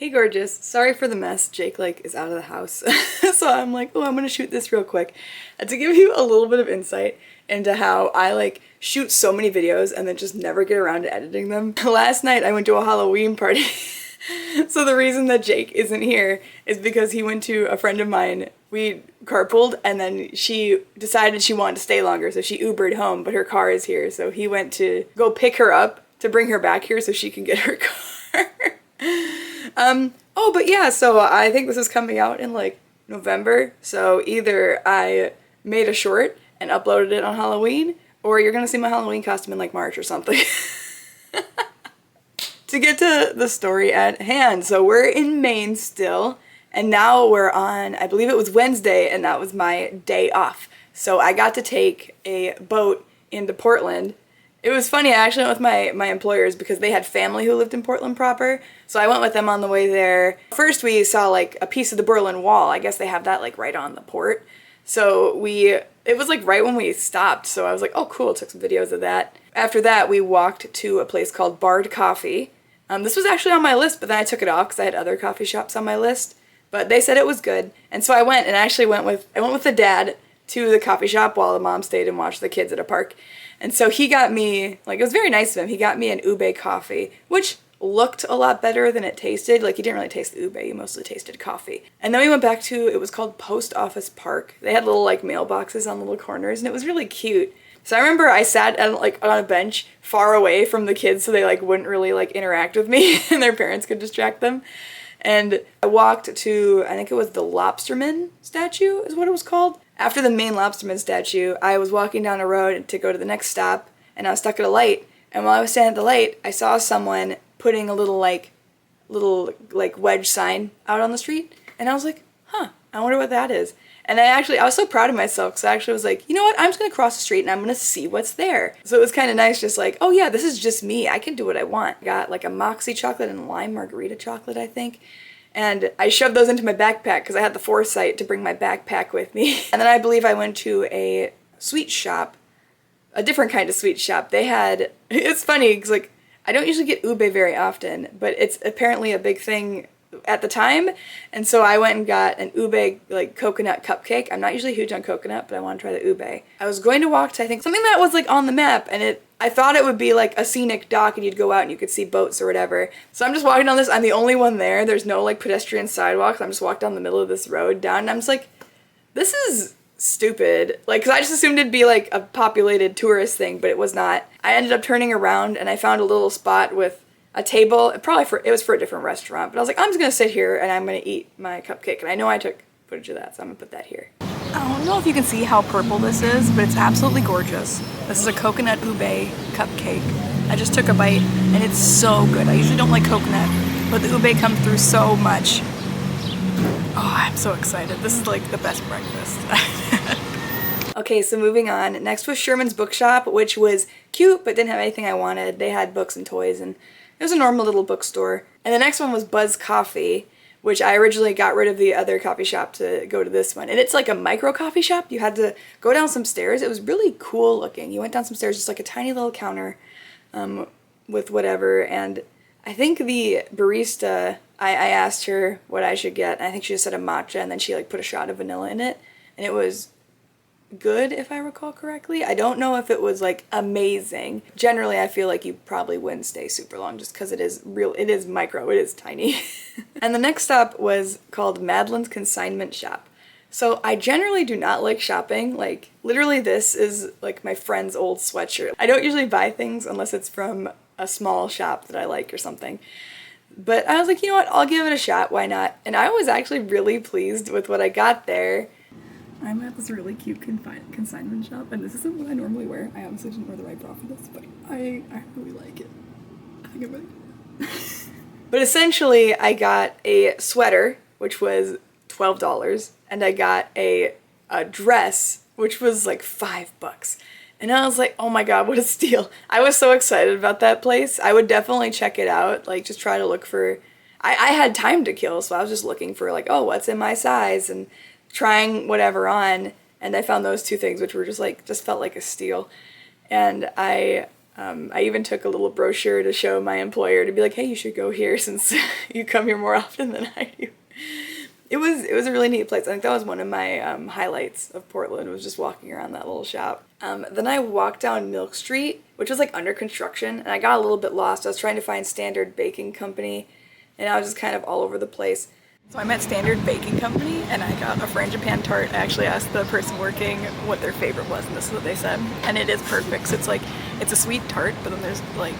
Hey gorgeous, sorry for the mess. Jake is out of the house. So I'm like, oh, I'm gonna shoot this real quick. To give you a little bit of insight into how I shoot so many videos and then just never get around to editing them. Last night I went to a Halloween party. So the reason that Jake isn't here is because he went to a friend of mine. We carpooled and then she decided she wanted to stay longer, so she Ubered home, but her car is here. So he went to go pick her up to bring her back here so she can get her car. Oh, but yeah, so I think this is coming out in November. So either I made a short and uploaded it on Halloween, or you're gonna see my Halloween costume in March or something. To get to the story at hand, so we're in Maine still, and now we're on, I believe it was Wednesday, and that was my day off. So I got to take a boat into Portland. It was funny, I actually went with my employers because they had family who lived in Portland proper. So I went with them on the way there. First we saw a piece of the Berlin Wall. I guess they have that right on the port. So it was right when we stopped. So I was like, oh cool, took some videos of that. After that we walked to a place called Bard Coffee. This was actually on my list, but then I took it off because I had other coffee shops on my list. But they said it was good. And so I went and actually went with the dad to the coffee shop while the mom stayed and watched the kids at a park. And so he got me, it was very nice of him, he got me an ube coffee, which looked a lot better than it tasted. He didn't really taste the ube, he mostly tasted coffee. And then we went back to, it was called Post Office Park. They had little mailboxes on the little corners and it was really cute. So I remember I sat at, on a bench far away from the kids so they wouldn't really interact with me and their parents could distract them. And I walked to, I think it was the Lobsterman statue is what it was called. After the Maine Lobsterman statue, I was walking down a road to go to the next stop and I was stuck at a light. And while I was standing at the light, I saw someone putting a little wedge sign out on the street. And I was like, huh, I wonder what that is. And I was so proud of myself because I actually was like, you know what, I'm just going to cross the street and I'm going to see what's there. So it was kind of nice just oh yeah, this is just me. I can do what I want. Got a Moxie chocolate and lime margarita chocolate, I think. And I shoved those into my backpack because I had the foresight to bring my backpack with me. And then I believe I went to a sweet shop, a different kind of sweet shop. They had, it's funny because I don't usually get ube very often, but it's apparently a big thing at the time. And so I went and got an ube coconut cupcake. I'm not usually huge on coconut, but I want to try the ube. I was going to walk to, I think, something that was on the map, and I thought it would be a scenic dock and you'd go out and you could see boats or whatever. So I'm just walking down this, I'm the only one there. There's no pedestrian sidewalks. I'm just walking down the middle of this road down and I'm just this is stupid. Cause I just assumed it'd be a populated tourist thing, but it was not. I ended up turning around and I found a little spot with a table, it was for a different restaurant, but I was I'm just gonna sit here and I'm gonna eat my cupcake. And I know I took footage of that, so I'm gonna put that here. I don't know if you can see how purple this is, but it's absolutely gorgeous. This is a coconut ube cupcake. I just took a bite and it's so good. I usually don't like coconut, but the ube comes through so much. Oh, I'm so excited. This is the best breakfast. Okay, so moving on. Next was Sherman's bookshop, which was cute, but didn't have anything I wanted. They had books and toys, and it was a normal little bookstore. And the next one was Buzz Coffee, which I originally got rid of the other coffee shop to go to this one. And it's a micro coffee shop. You had to go down some stairs. It was really cool looking. You went down some stairs, just a tiny little counter with whatever. And I think the barista, I asked her what I should get. And I think she just said a matcha, and then she put a shot of vanilla in it. And it was good, if I recall correctly. I don't know if it was amazing. Generally, I feel you probably wouldn't stay super long just because it is micro, it is tiny. And the next stop was called Madlyn's Consignment shop. So I generally do not like shopping. Literally this is my friend's old sweatshirt. I don't usually buy things unless it's from a small shop that I like or something. But I was you know what, I'll give it a shot, why not? And I was actually really pleased with what I got there. I'm at this really cute consignment shop, and this isn't what I normally wear. I obviously didn't wear the right bra for this, but I really like it. I think I'm really good. But essentially, I got a sweater, which was $12, and I got a dress, which was $5. And I was oh my god, what a steal. I was so excited about that place. I would definitely check it out, just try to look for... I had time to kill, so I was just looking for oh, what's in my size, and trying whatever on, and I found those two things, which were just felt like a steal. And I I even took a little brochure to show my employer to be like, hey, you should go here since you come here more often than I do. It was a really neat place. I think that was one of my highlights of Portland, was just walking around that little shop. Then I walked down Milk Street, which was like under construction, and I got a little bit lost. I was trying to find Standard Baking Company, and I was just kind of all over the place. So I'm at Standard Baking Company, and I got a frangipane tart. I actually asked the person working what their favorite was, and this is what they said. And it is perfect. So it's a sweet tart, but then there's like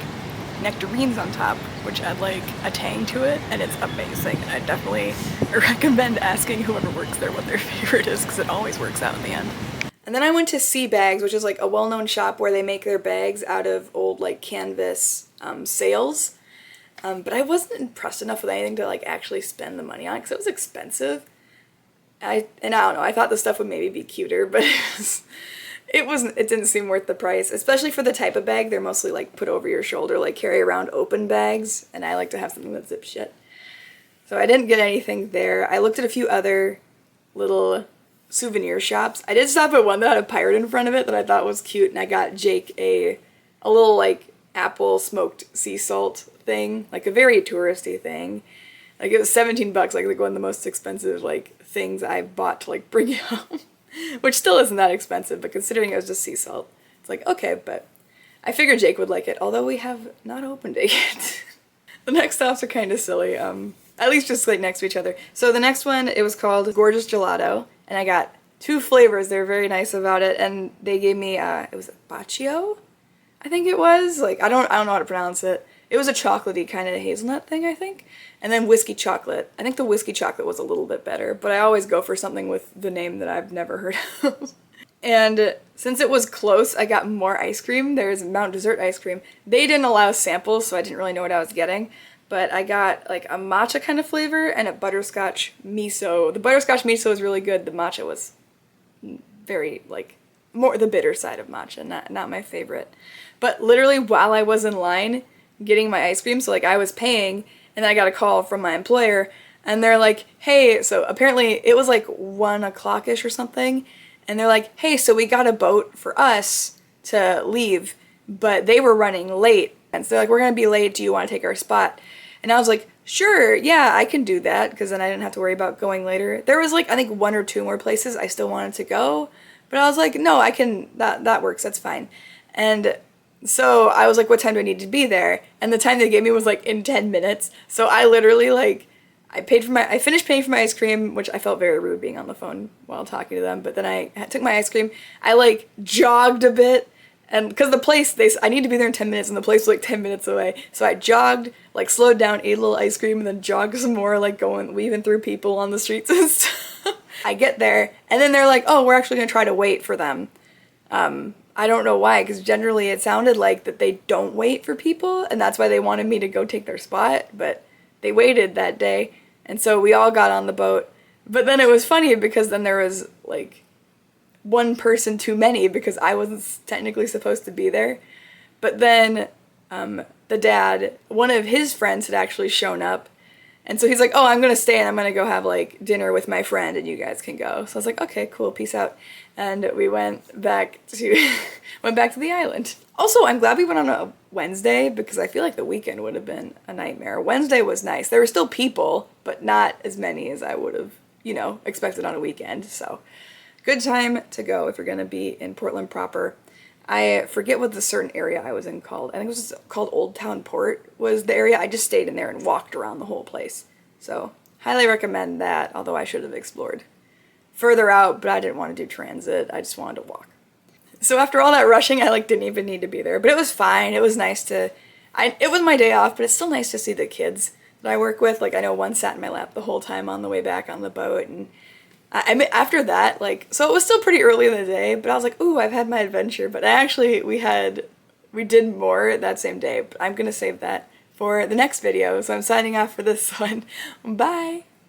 nectarines on top, which add like a tang to it, and it's amazing. I definitely recommend asking whoever works there what their favorite is, because it always works out in the end. And then I went to Sea Bags, which is like a well-known shop where they make their bags out of old like canvas sails. But I wasn't impressed enough with anything to like actually spend the money on it, because it was expensive. I don't know, I thought the stuff would maybe be cuter, but it didn't seem worth the price, especially for the type of bag. They're mostly like put over your shoulder, like carry around open bags, and I like to have something that zips shut. So I didn't get anything there. I looked at a few other little souvenir shops. I did stop at one that had a pirate in front of it that I thought was cute, and I got Jake a little like apple smoked sea salt thing, like a very touristy thing. Like it was 17 bucks, like one of the most expensive like things I bought to like bring home. Which still isn't that expensive, but considering it was just sea salt, it's like, okay, but I figured Jake would like it, although we have not opened it yet. The next stops are kind of silly, at least just like next to each other. So the next one, it was called Gorgeous Gelato, and I got 2 flavors. They were very nice about it, and they gave me, it was Baccio? I think it was, like, I don't know how to pronounce it. It was a chocolatey kind of hazelnut thing, I think. And then whiskey chocolate. I think the whiskey chocolate was a little bit better, but I always go for something with the name that I've never heard of. And since it was close, I got more ice cream. There's Mount Dessert ice cream. They didn't allow samples, so I didn't really know what I was getting. But I got like a matcha kind of flavor and a butterscotch miso. The butterscotch miso was really good. The matcha was very, like, more the bitter side of matcha, not my favorite. But literally while I was in line getting my ice cream, so like I was paying, and then I got a call from my employer, and they're like, hey, so apparently it was like 1 o'clock-ish or something, and they're like, hey, so we got a boat for us to leave, but they were running late, and so they're like, we're gonna be late, do you want to take our spot? And I was like, sure, yeah, I can do that, because then I didn't have to worry about going later. There was like, I think 1 or 2 more places I still wanted to go, but I was like, no, I can, that works, that's fine. And so I was like, what time do I need to be there? And the time they gave me was like in 10 minutes. So I literally like, I finished paying for my ice cream, which I felt very rude being on the phone while talking to them. But then I took my ice cream. I like jogged a bit, and because the place, I need to be there in 10 minutes, and the place was like 10 minutes away. So I jogged, like slowed down, ate a little ice cream, and then jogged some more, like weaving through people on the streets and stuff. I get there, and then they're like, oh, we're actually gonna try to wait for them. I don't know why, because generally it sounded like that they don't wait for people, and that's why they wanted me to go take their spot, but they waited that day, and so we all got on the boat. But then it was funny, because then there was, like, 1 person too many, because I wasn't technically supposed to be there. But then the dad, one of his friends had actually shown up, and so he's like, oh, I'm gonna stay, and I'm gonna go have, like, dinner with my friend, and you guys can go. So I was like, okay, cool, peace out. And we went back to the island. Also, I'm glad we went on a Wednesday, because I feel like the weekend would have been a nightmare. Wednesday was nice. There were still people, but not as many as I would have, you know, expected on a weekend. So good time to go if you're gonna be in Portland proper. I forget what the certain area I was in called. I think it was called Old Town Port was the area. I just stayed in there and walked around the whole place. So highly recommend that, although I should have explored further out, but I didn't want to do transit. I just wanted to walk. So after all that rushing, I like didn't even need to be there, but it was fine. It was nice to, it was my day off, but it's still nice to see the kids that I work with. Like I know one sat in my lap the whole time on the way back on the boat, and I mean, after that, like, so it was still pretty early in the day, but I was like, ooh, I've had my adventure. But actually, we did more that same day, but I'm gonna save that for the next video. So I'm signing off for this one. Bye!